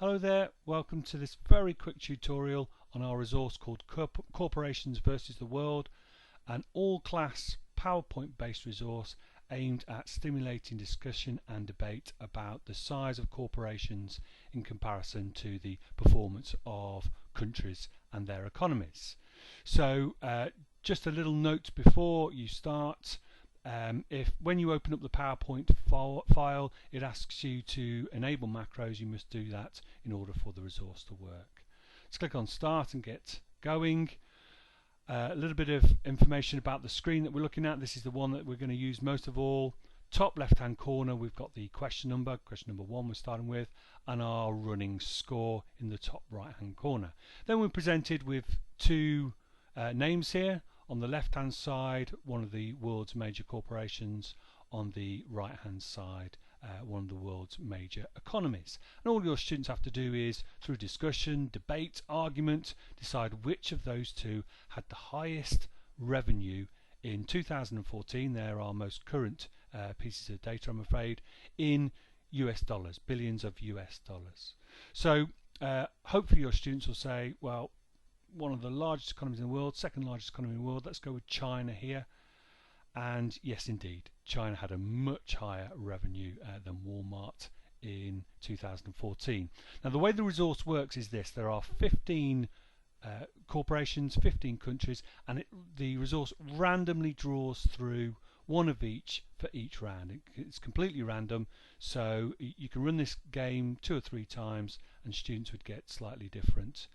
Hello there, welcome to this very quick tutorial on our resource called Corporations versus the World, an all-class PowerPoint based resource aimed at stimulating discussion and debate about the size of corporations in comparison to the performance of countries and their economies. So just a little note before you start. If when you open up the PowerPoint file it asks you to enable macros, you must do that in order for the resource to work. Let's click on start and get going. A little bit of information about the screen that we're looking at. This is the one that we're going to use most of all. Top left hand corner we've got the question number 1 we're starting with, and our running score in the top right hand corner. Then we're presented with two names here. On the left hand side, one of the world's major corporations. On the right hand side, one of the world's major economies. And all your students have to do is, through discussion, debate, argument, decide which of those two had the highest revenue in 2014. They're our most current pieces of data, I'm afraid, in US dollars, billions of US dollars. So hopefully your students will say, well, one of the largest economies in the world, second largest economy in the world, let's go with China here. And yes, indeed, China had a much higher revenue than Walmart in 2014. Now the way the resource works is this: there are 15 corporations, 15 countries, and the resource randomly draws through one of each for each round. It's completely random, so you can run this game 2 or 3 times and students would get slightly different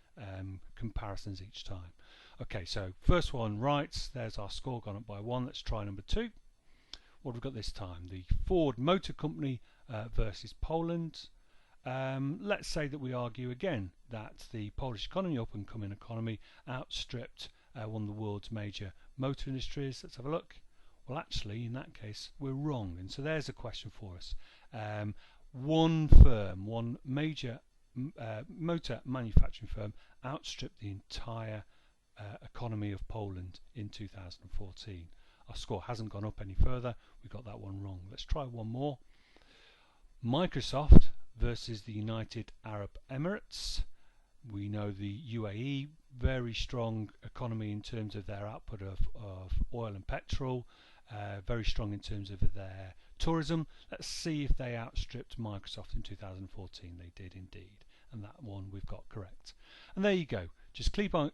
comparisons each time. Okay, so first one right, there's our score gone up by 1. Let's try number 2. What have we got this time? The Ford Motor Company versus Poland. Let's say that we argue again that the Polish economy, up and coming economy, outstripped one of the world's major motor industries. Let's have a look. Well, actually, in that case, we're wrong. And so there's a question for us. One firm, one major motor manufacturing firm, outstripped the entire economy of Poland in 2014. Our score hasn't gone up any further. We got that one wrong. Let's try one more. Microsoft versus the United Arab Emirates. We know the UAE, very strong economy in terms of their output of oil and petrol, very strong in terms of their tourism. Let's see if they outstripped Microsoft in 2014. They did indeed, and that one we've got correct. And there you go. Just keep on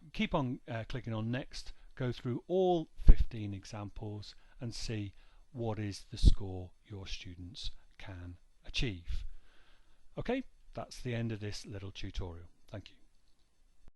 clicking on next, go through all 15 examples and see what is the score your students can achieve. Okay, that's the end of this little tutorial. Thank you.